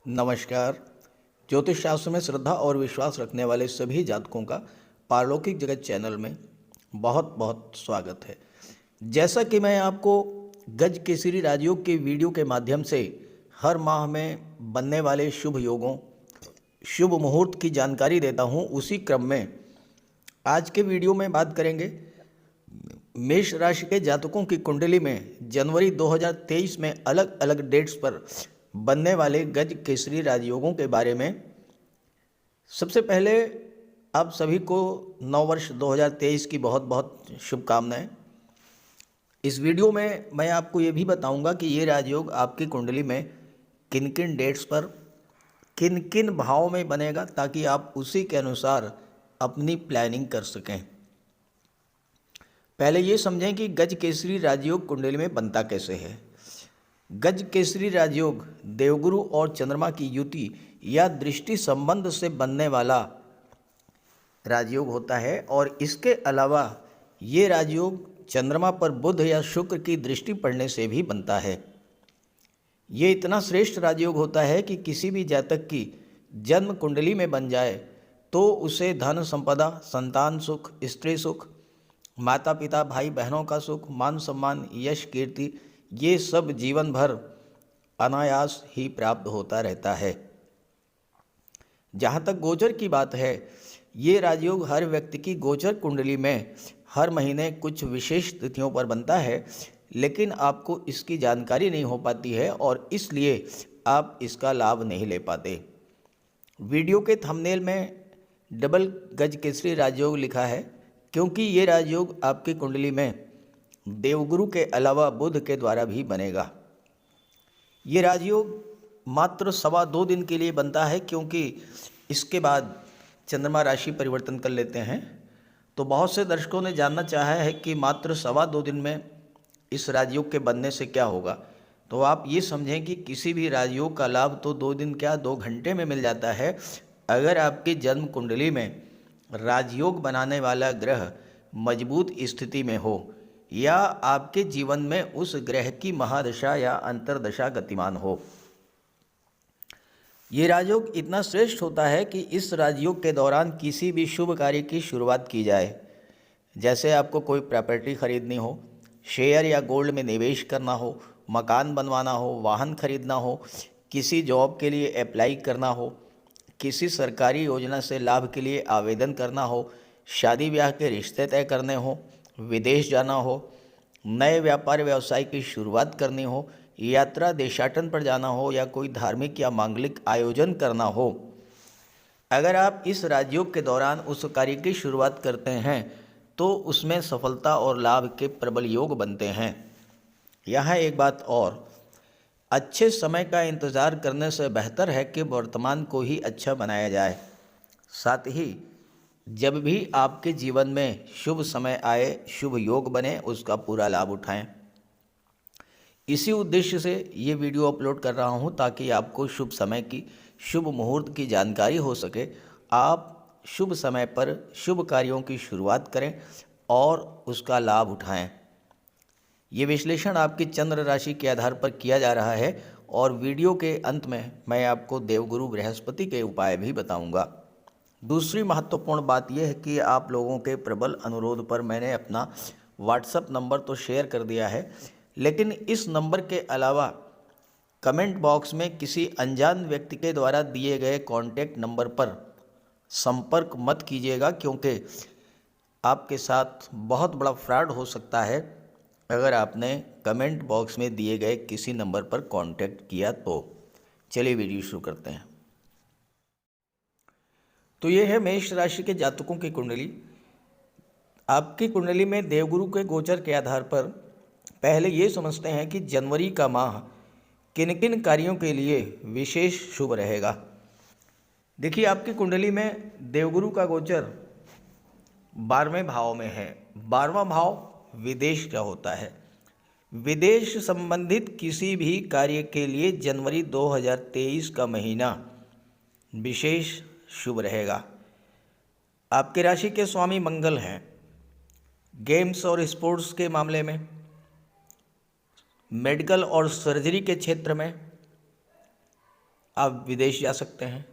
नमस्कार। ज्योतिष शास्त्र में श्रद्धा और विश्वास रखने वाले सभी जातकों का पारलौकिक जगत चैनल में बहुत बहुत स्वागत है। जैसा कि मैं आपको गज केसरी राजयोग के वीडियो के माध्यम से हर माह में बनने वाले शुभ योगों, शुभ मुहूर्त की जानकारी देता हूं, उसी क्रम में आज के वीडियो में बात करेंगे मेष राशि के जातकों की कुंडली में जनवरी 2023 में अलग अलग डेट्स पर बनने वाले गज केसरी राजयोगों के बारे में। सबसे पहले आप सभी को नव वर्ष 2023 की बहुत बहुत शुभकामनाएं। इस वीडियो में मैं आपको ये भी बताऊंगा कि ये राजयोग आपकी कुंडली में किन किन डेट्स पर किन किन भाव में बनेगा, ताकि आप उसी के अनुसार अपनी प्लानिंग कर सकें। पहले ये समझें कि गज केसरी राजयोग कुंडली में बनता कैसे है। गज केसरी राजयोग देवगुरु और चंद्रमा की युति या दृष्टि संबंध से बनने वाला राजयोग होता है, और इसके अलावा ये राजयोग चंद्रमा पर बुध या शुक्र की दृष्टि पड़ने से भी बनता है। ये इतना श्रेष्ठ राजयोग होता है कि किसी भी जातक की जन्म कुंडली में बन जाए तो उसे धन संपदा, संतान सुख, स्त्री सुख, माता पिता भाई बहनों का सुख, मान सम्मान, यश कीर्ति, ये सब जीवन भर अनायास ही प्राप्त होता रहता है। जहाँ तक गोचर की बात है, ये राजयोग हर व्यक्ति की गोचर कुंडली में हर महीने कुछ विशेष तिथियों पर बनता है, लेकिन आपको इसकी जानकारी नहीं हो पाती है और इसलिए आप इसका लाभ नहीं ले पाते। वीडियो के थंबनेल में डबल गज केसरी राजयोग लिखा है, क्योंकि ये राजयोग आपकी कुंडली में देवगुरु के अलावा बुध के द्वारा भी बनेगा। ये राजयोग मात्र 2.25 दिन के लिए बनता है, क्योंकि इसके बाद चंद्रमा राशि परिवर्तन कर लेते हैं। तो बहुत से दर्शकों ने जानना चाहा है कि मात्र 2.25 दिन में इस राजयोग के बनने से क्या होगा। तो आप ये समझें कि किसी भी राजयोग का लाभ तो 2 दिन क्या 2 घंटे में मिल जाता है, अगर आपकी जन्म कुंडली में राजयोग बनाने वाला ग्रह मजबूत स्थिति में हो या आपके जीवन में उस ग्रह की महादशा या अंतर्दशा गतिमान हो। ये राजयोग इतना श्रेष्ठ होता है कि इस राजयोग के दौरान किसी भी शुभ कार्य की शुरुआत की जाए, जैसे आपको कोई प्रॉपर्टी खरीदनी हो, शेयर या गोल्ड में निवेश करना हो, मकान बनवाना हो, वाहन खरीदना हो, किसी जॉब के लिए अप्लाई करना हो, किसी सरकारी योजना से लाभ के लिए आवेदन करना हो, शादी ब्याह के रिश्ते तय करने हो, विदेश जाना हो, नए व्यापार व्यवसाय की शुरुआत करनी हो, यात्रा देशाटन पर जाना हो या कोई धार्मिक या मांगलिक आयोजन करना हो। अगर आप इस राजयोग के दौरान उस कार्य की शुरुआत करते हैं तो उसमें सफलता और लाभ के प्रबल योग बनते हैं। यहाँ एक बात और, अच्छे समय का इंतज़ार करने से बेहतर है कि वर्तमान को ही अच्छा बनाया जाए। साथ ही जब भी आपके जीवन में शुभ समय आए, शुभ योग बने, उसका पूरा लाभ उठाएं। इसी उद्देश्य से ये वीडियो अपलोड कर रहा हूँ, ताकि आपको शुभ समय की, शुभ मुहूर्त की जानकारी हो सके। आप शुभ समय पर शुभ कार्यों की शुरुआत करें और उसका लाभ उठाएं। ये विश्लेषण आपकी चंद्र राशि के आधार पर किया जा रहा है, और वीडियो के अंत में मैं आपको देवगुरु बृहस्पति के उपाय भी बताऊंगा। दूसरी महत्वपूर्ण बात यह है कि आप लोगों के प्रबल अनुरोध पर मैंने अपना व्हाट्सएप नंबर तो शेयर कर दिया है, लेकिन इस नंबर के अलावा कमेंट बॉक्स में किसी अनजान व्यक्ति के द्वारा दिए गए कॉन्टैक्ट नंबर पर संपर्क मत कीजिएगा, क्योंकि आपके साथ बहुत बड़ा फ्रॉड हो सकता है अगर आपने कमेंट बॉक्स में दिए गए किसी नंबर पर कांटेक्ट किया तो। चलिए वीडियो शुरू करते हैं। तो ये है मेष राशि के जातकों की कुंडली। आपकी कुंडली में देवगुरु के गोचर के आधार पर पहले ये समझते हैं कि जनवरी का माह किन किन कार्यों के लिए विशेष शुभ रहेगा। देखिए, आपकी कुंडली में देवगुरु का गोचर 12वें भाव में है। 12वां भाव विदेश का होता है। विदेश संबंधित किसी भी कार्य के लिए जनवरी 2023 का महीना विशेष शुभ रहेगा। आपके राशि के स्वामी मंगल हैं। गेम्स और स्पोर्ट्स के मामले में, मेडिकल और सर्जरी के क्षेत्र में, आप विदेश जा सकते हैं।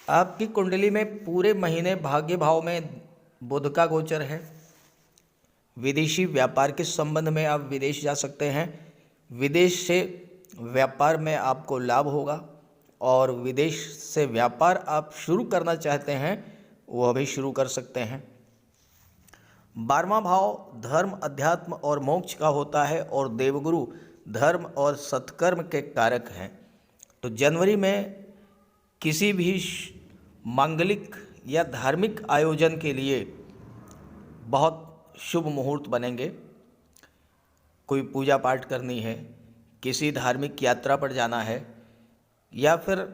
आपकी कुंडली में पूरे महीने भाग्य भाव में बुध का गोचर है। विदेशी व्यापार के संबंध में आप विदेश जा सकते हैं। विदेश से व्यापार में आपको लाभ होगा और विदेश से व्यापार आप शुरू करना चाहते हैं वह भी शुरू कर सकते हैं। 12वां भाव धर्म, अध्यात्म और मोक्ष का होता है और देवगुरु धर्म और सत्कर्म के कारक हैं। तो जनवरी में किसी भी मांगलिक या धार्मिक आयोजन के लिए बहुत शुभ मुहूर्त बनेंगे। कोई पूजा पाठ करनी है, किसी धार्मिक यात्रा पर जाना है या फिर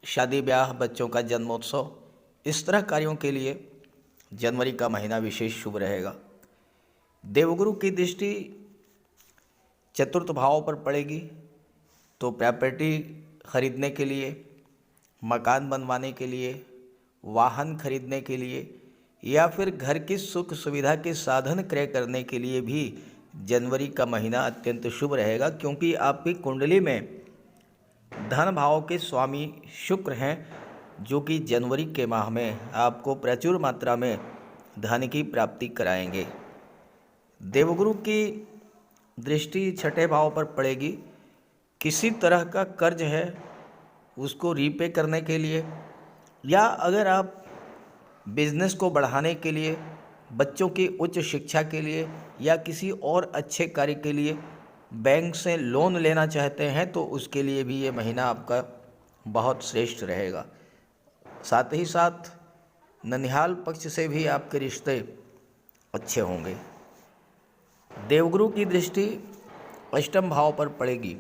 शादी ब्याह, बच्चों का जन्मोत्सव, इस तरह कार्यों के लिए जनवरी का महीना विशेष शुभ रहेगा। देवगुरु की दृष्टि चतुर्थ भाव पर पड़ेगी तो प्रॉपर्टी खरीदने के लिए, मकान बनवाने के लिए, वाहन खरीदने के लिए या फिर घर की सुख सुविधा के साधन क्रय करने के लिए भी जनवरी का महीना अत्यंत शुभ रहेगा, क्योंकि आपकी कुंडली में धन भाव के स्वामी शुक्र हैं, जो कि जनवरी के माह में आपको प्रचुर मात्रा में धन की प्राप्ति कराएंगे। देवगुरु की दृष्टि छठे भाव पर पड़ेगी। किसी तरह का कर्ज है उसको रीपे करने के लिए, या अगर आप बिजनेस को बढ़ाने के लिए, बच्चों की उच्च शिक्षा के लिए या किसी और अच्छे कार्य के लिए बैंक से लोन लेना चाहते हैं तो उसके लिए भी ये महीना आपका बहुत श्रेष्ठ रहेगा। साथ ही साथ ननिहाल पक्ष से भी आपके रिश्ते अच्छे होंगे। देवगुरु की दृष्टि अष्टम भाव पर पड़ेगी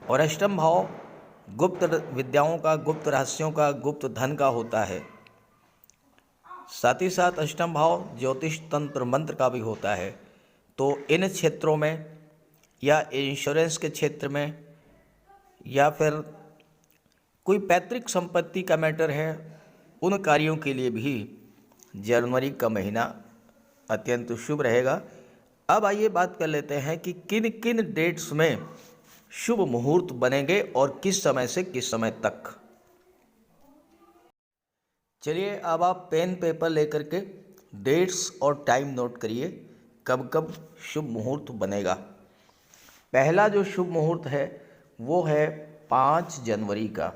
और अष्टम भाव गुप्त विद्याओं का, गुप्त रहस्यों का, गुप्त धन का होता है। साथ ही साथ अष्टम भाव ज्योतिष, तंत्र, मंत्र का भी होता है। तो इन क्षेत्रों में या इंश्योरेंस के क्षेत्र में या फिर कोई पैतृक संपत्ति का मैटर है, उन कार्यों के लिए भी जनवरी का महीना अत्यंत शुभ रहेगा। अब आइए बात कर लेते हैं कि किन किन डेट्स में शुभ मुहूर्त बनेंगे और किस समय से किस समय तक। चलिए अब आप पेन पेपर लेकर के डेट्स और टाइम नोट करिए कब कब शुभ मुहूर्त बनेगा। पहला जो शुभ मुहूर्त है वो है 5 जनवरी का।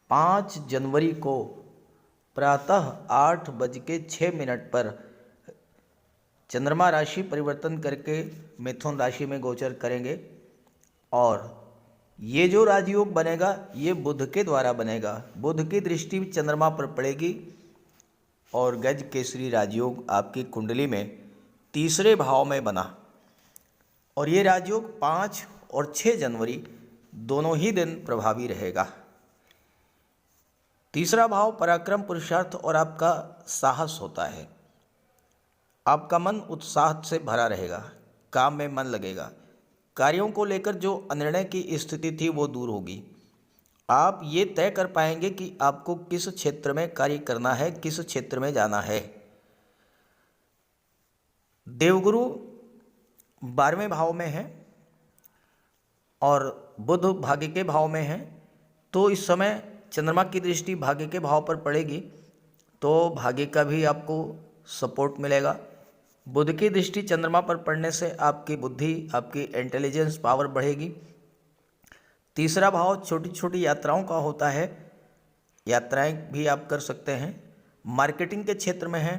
5 जनवरी को प्रातः 8:06 पर चंद्रमा राशि परिवर्तन करके मिथुन राशि में गोचर करेंगे और ये जो राजयोग बनेगा ये बुध के द्वारा बनेगा। बुध की दृष्टि चंद्रमा पर पड़ेगी और गज केसरी राजयोग आपकी कुंडली में तीसरे भाव में बना और ये राजयोग 5 और 6 जनवरी दोनों ही दिन प्रभावी रहेगा। तीसरा भाव पराक्रम, पुरुषार्थ और आपका साहस होता है। आपका मन उत्साह से भरा रहेगा, काम में मन लगेगा, कार्यों को लेकर जो अनिर्णय की स्थिति थी वो दूर होगी। आप ये तय कर पाएंगे कि आपको किस क्षेत्र में कार्य करना है, किस क्षेत्र में जाना है। देवगुरु 12वें भाव में है और बुध भाग्य के भाव में है, तो इस समय चंद्रमा की दृष्टि भाग्य के भाव पर पड़ेगी तो भाग्य का भी आपको सपोर्ट मिलेगा। बुध की दृष्टि चंद्रमा पर पड़ने से आपकी बुद्धि, आपकी इंटेलिजेंस पावर बढ़ेगी। तीसरा भाव छोटी छोटी यात्राओं का होता है, यात्राएं भी आप कर सकते हैं। मार्केटिंग के क्षेत्र में हैं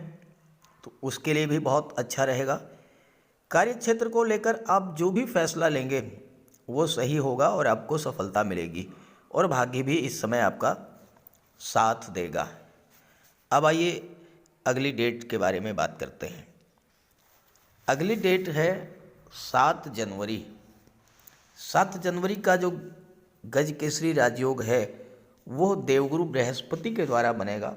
तो उसके लिए भी बहुत अच्छा रहेगा। कार्य क्षेत्र को लेकर आप जो भी फैसला लेंगे वो सही होगा और आपको सफलता मिलेगी और भाग्य भी इस समय आपका साथ देगा। अब आइए अगली डेट के बारे में बात करते हैं। अगली डेट है 7 जनवरी। 7 जनवरी का जो गज केसरी राजयोग है वो देवगुरु बृहस्पति के द्वारा बनेगा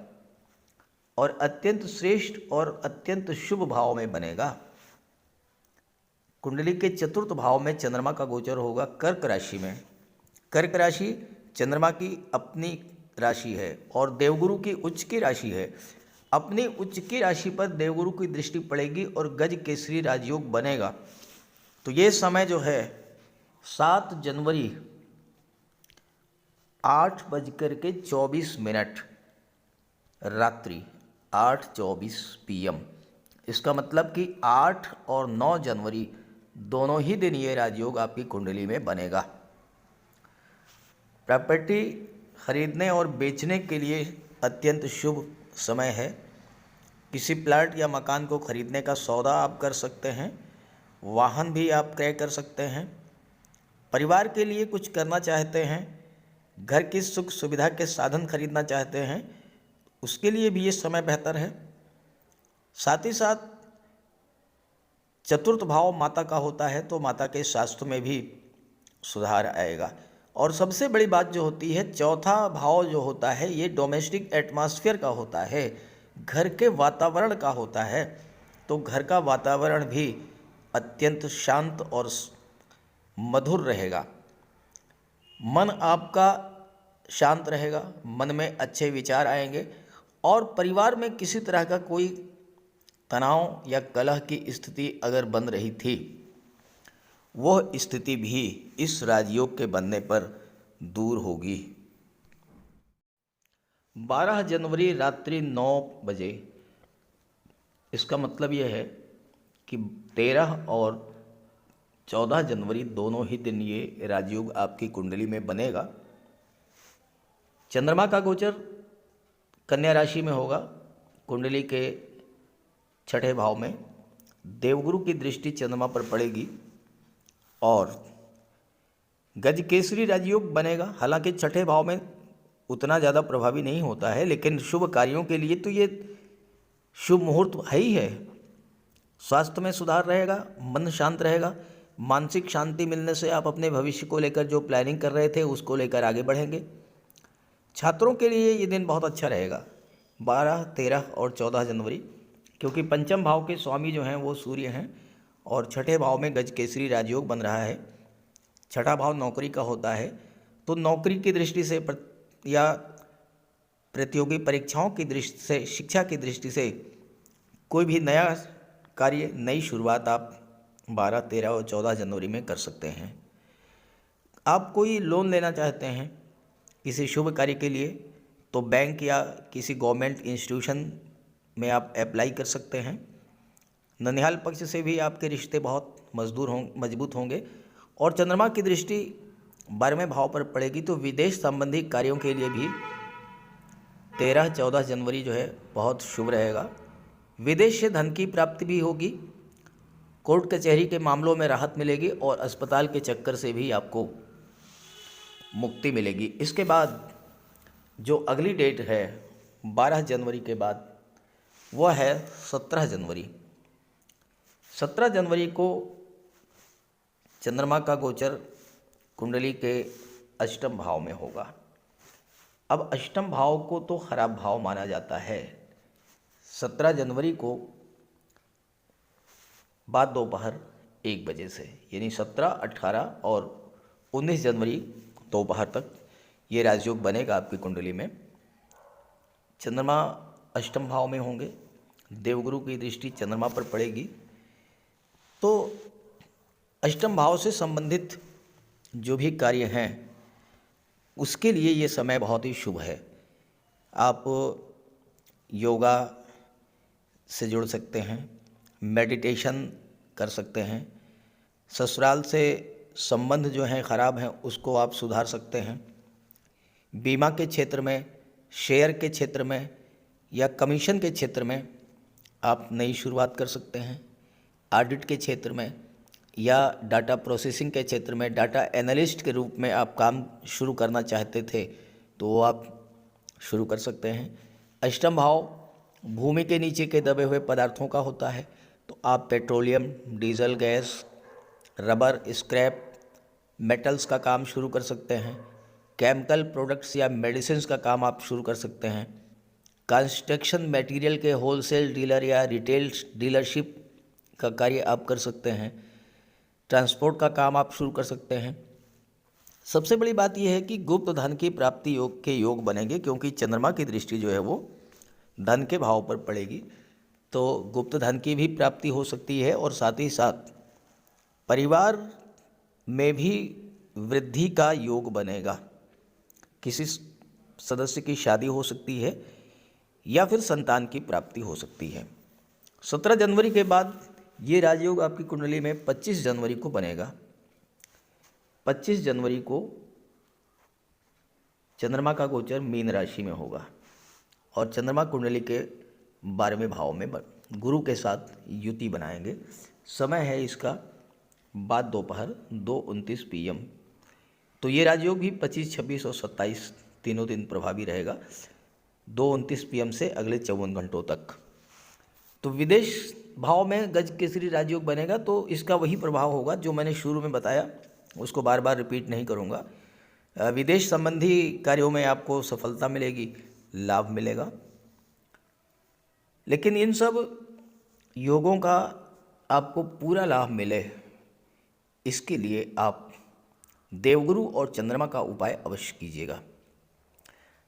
और अत्यंत श्रेष्ठ और अत्यंत शुभ भाव में बनेगा। कुंडली के चतुर्थ भाव में चंद्रमा का गोचर होगा कर्क राशि में। कर्क राशि चंद्रमा की अपनी राशि है और देवगुरु की उच्च की राशि है। अपनी उच्च की राशि पर देवगुरु की दृष्टि पड़ेगी और गज केसरी राजयोग बनेगा। तो ये समय जो है 7 जनवरी 8:24 रात्रि 8:24 PM। इसका मतलब कि 8 और 9 जनवरी दोनों ही दिन ये राजयोग आपकी कुंडली में बनेगा। प्रॉपर्टी खरीदने और बेचने के लिए अत्यंत शुभ समय है। किसी प्लाट या मकान को खरीदने का सौदा आप कर सकते हैं, वाहन भी आप क्रय कर सकते हैं, परिवार के लिए कुछ करना चाहते हैं, घर की सुख सुविधा के साधन खरीदना चाहते हैं, उसके लिए भी ये समय बेहतर है। साथ ही साथ चतुर्थ भाव माता का होता है, तो माता के स्वास्थ्य में भी सुधार आएगा। और सबसे बड़ी बात जो होती है, चौथा भाव जो होता है ये डोमेस्टिक एटमॉस्फेयर का होता है, घर के वातावरण का होता है। तो घर का वातावरण भी अत्यंत शांत और मधुर रहेगा। मन आपका शांत रहेगा, मन में अच्छे विचार आएंगे और परिवार में किसी तरह का कोई तनाव या कलह की स्थिति अगर बन रही थी, वह स्थिति भी इस राजयोग के बनने पर दूर होगी। 12 जनवरी रात्रि 9 बजे, इसका मतलब यह है कि 13 और 14 जनवरी दोनों ही दिन ये राजयोग आपकी कुंडली में बनेगा। चंद्रमा का गोचर कन्या राशि में होगा, कुंडली के छठे भाव में। देवगुरु की दृष्टि चंद्रमा पर पड़ेगी और गज केसरी राजयोग बनेगा। हालांकि छठे भाव में उतना ज़्यादा प्रभावी नहीं होता है, लेकिन शुभ कार्यों के लिए तो ये शुभ मुहूर्त है ही है। स्वास्थ्य में सुधार रहेगा, मन शांत रहेगा, मानसिक शांति मिलने से आप अपने भविष्य को लेकर जो प्लानिंग कर रहे थे उसको लेकर आगे बढ़ेंगे। छात्रों के लिए ये दिन बहुत अच्छा रहेगा 12, 13 और 14 जनवरी, क्योंकि पंचम भाव के स्वामी जो हैं वो सूर्य हैं और छठे भाव में गज केसरी राजयोग बन रहा है। छठा भाव नौकरी का होता है, तो नौकरी की दृष्टि से या प्रतियोगी परीक्षाओं की दृष्टि से, शिक्षा की दृष्टि से कोई भी नया कार्य, नई शुरुआत आप 12, 13 और 14 जनवरी में कर सकते हैं। आप कोई लोन लेना चाहते हैं किसी शुभ कार्य के लिए, तो बैंक या किसी गवर्नमेंट इंस्टीट्यूशन में आप अप्लाई कर सकते हैं। ननिहाल पक्ष से भी आपके रिश्ते बहुत मजबूत होंगे और चंद्रमा की दृष्टि 12वें भाव पर पड़ेगी, तो विदेश संबंधी कार्यों के लिए भी 13, 14 जनवरी जो है बहुत शुभ रहेगा। विदेश से धन की प्राप्ति भी होगी, कोर्ट कचहरी के मामलों में राहत मिलेगी और अस्पताल के चक्कर से भी आपको मुक्ति मिलेगी। इसके बाद जो अगली डेट है 12 जनवरी के बाद, वह है 17 जनवरी। 17 जनवरी को चंद्रमा का गोचर कुंडली के अष्टम भाव में होगा। अब अष्टम भाव को तो खराब भाव माना जाता है। 17 जनवरी को बाद दोपहर 1 बजे से, यानी 17, 18 और 19 जनवरी दोपहर तक ये राजयोग बनेगा आपकी कुंडली में। चंद्रमा अष्टम भाव में होंगे, देवगुरु की दृष्टि चंद्रमा पर पड़ेगी, तो अष्टम भाव से संबंधित जो भी कार्य हैं उसके लिए ये समय बहुत ही शुभ है। आप योगा से जुड़ सकते हैं, मेडिटेशन कर सकते हैं, ससुराल से संबंध जो हैं ख़राब हैं उसको आप सुधार सकते हैं। बीमा के क्षेत्र में, शेयर के क्षेत्र में या कमीशन के क्षेत्र में आप नई शुरुआत कर सकते हैं। ऑडिट के क्षेत्र में या डाटा प्रोसेसिंग के क्षेत्र में डाटा एनालिस्ट के रूप में आप काम शुरू करना चाहते थे तो वो आप शुरू कर सकते हैं। अष्टम भाव भूमि के नीचे के दबे हुए पदार्थों का होता है, तो आप petroleum, diesel, gas, rubber, scrap metals का काम शुरू कर सकते हैं। केमिकल प्रोडक्ट्स या मेडिसिन्स का काम आप शुरू कर सकते हैं। कंस्ट्रक्शन मटेरियल के होलसेल डीलर या रिटेल डीलरशिप का कार्य आप कर सकते हैं। ट्रांसपोर्ट का काम आप शुरू कर सकते हैं। सबसे बड़ी बात यह है कि गुप्त धन की प्राप्ति योग बनेंगे, क्योंकि चंद्रमा की दृष्टि जो है वो धन के भाव पर पड़ेगी, तो गुप्त धन की भी प्राप्ति हो सकती है और साथ ही साथ परिवार में भी वृद्धि का योग बनेगा। किसी सदस्य की शादी हो सकती है या फिर संतान की प्राप्ति हो सकती है। 17 जनवरी के बाद ये राजयोग आपकी कुंडली में 25 जनवरी को बनेगा। 25 जनवरी को चंद्रमा का गोचर मीन राशि में होगा और चंद्रमा कुंडली के 12वें भाव में गुरु के साथ युति बनाएंगे। समय है इसका बाद दोपहर 2:29 PM। तो ये राजयोग भी 25, 26 और 27 तीनों दिन प्रभावी रहेगा 2:29 PM से अगले 54 घंटों तक। तो विदेश भाव में गज केसरी राजयोग बनेगा तो इसका वही प्रभाव होगा जो मैंने शुरू में बताया, उसको बार बार रिपीट नहीं करूँगा। विदेश संबंधी कार्यों में आपको सफलता मिलेगी, लाभ मिलेगा। लेकिन इन सब योगों का आपको पूरा लाभ मिले इसके लिए आप देवगुरु और चंद्रमा का उपाय अवश्य कीजिएगा।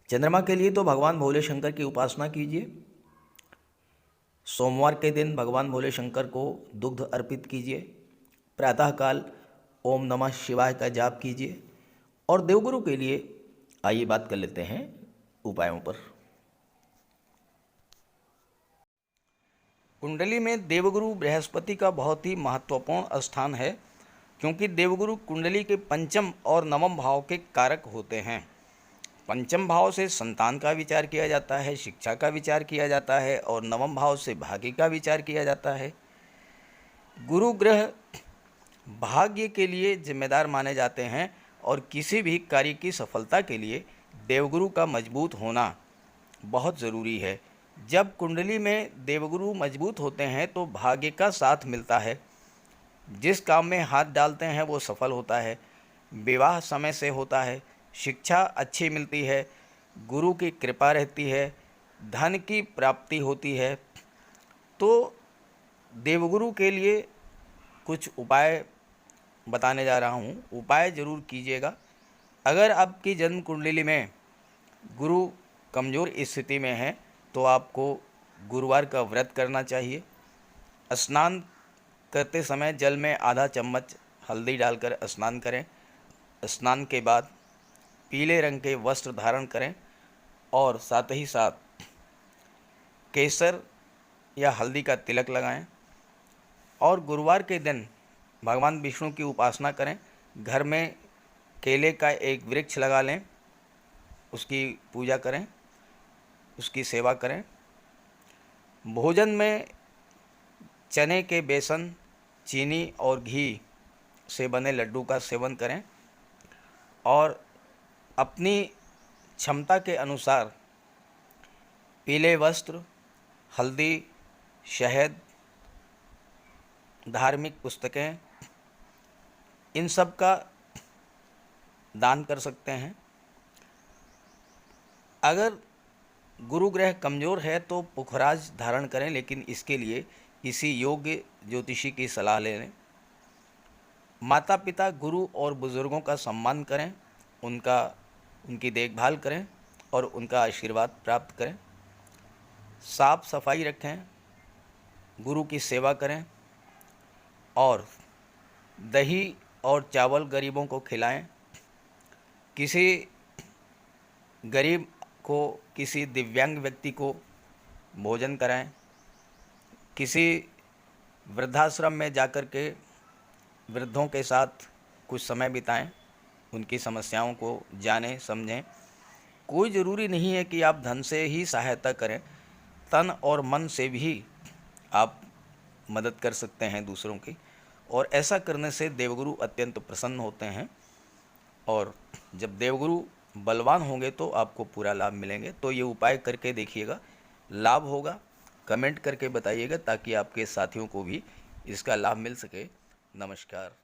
चंद्रमा के लिए तो भगवान भोले शंकर की उपासना कीजिए। सोमवार के दिन भगवान भोले शंकर को दुग्ध अर्पित कीजिए। प्रातःकाल ओम नमः शिवाय का जाप कीजिए। और देवगुरु के लिए आइए बात कर लेते हैं उपायों पर। कुंडली में देवगुरु बृहस्पति का बहुत ही महत्वपूर्ण स्थान है, क्योंकि देवगुरु कुंडली के पंचम और नवम भाव के कारक होते हैं। पंचम भाव से संतान का विचार किया जाता है, शिक्षा का विचार किया जाता है और नवम भाव से भाग्य का विचार किया जाता है। गुरु ग्रह भाग्य के लिए जिम्मेदार माने जाते हैं और किसी भी कार्य की सफलता के लिए देवगुरु का मजबूत होना बहुत ज़रूरी है। जब कुंडली में देवगुरु मजबूत होते हैं तो भाग्य का साथ मिलता है। जिस काम में हाथ डालते हैं वो सफल होता है। विवाह समय से होता है, शिक्षा अच्छी मिलती है, गुरु की कृपा रहती है, धन की प्राप्ति होती है। तो देवगुरु के लिए कुछ उपाय बताने जा रहा हूँ, उपाय ज़रूर कीजिएगा। अगर आपकी जन्म कुंडली में गुरु कमज़ोर स्थिति में है तो आपको गुरुवार का व्रत करना चाहिए। स्नान करते समय जल में आधा चम्मच हल्दी डालकर स्नान करें। स्नान के बाद पीले रंग के वस्त्र धारण करें और साथ ही साथ केसर या हल्दी का तिलक लगाएं। और गुरुवार के दिन भगवान विष्णु की उपासना करें। घर में केले का एक वृक्ष लगा लें, उसकी पूजा करें, उसकी सेवा करें। भोजन में चने के बेसन, चीनी और घी से बने लड्डू का सेवन करें और अपनी क्षमता के अनुसार पीले वस्त्र, हल्दी, शहद, धार्मिक पुस्तकें, इन सब का दान कर सकते हैं। अगर गुरु ग्रह कमज़ोर है तो पुखराज धारण करें, लेकिन इसके लिए किसी योग्य ज्योतिषी की सलाह ले लें। माता पिता, गुरु और बुज़ुर्गों का सम्मान करें, उनकी देखभाल करें और उनका आशीर्वाद प्राप्त करें। साफ सफाई रखें, गुरु की सेवा करें और दही और चावल गरीबों को खिलाएं। किसी गरीब को, किसी दिव्यांग व्यक्ति को भोजन कराएं। किसी वृद्धाश्रम में जाकर के वृद्धों के साथ कुछ समय बिताएं, उनकी समस्याओं को जानें, समझें। कोई ज़रूरी नहीं है कि आप धन से ही सहायता करें, तन और मन से भी आप मदद कर सकते हैं दूसरों की। और ऐसा करने से देवगुरु अत्यंत प्रसन्न होते हैं और जब देवगुरु बलवान होंगे तो आपको पूरा लाभ मिलेंगे। तो ये उपाय करके देखिएगा, लाभ होगा। कमेंट करके बताइएगा ताकि आपके साथियों को भी इसका लाभ मिल सके। नमस्कार।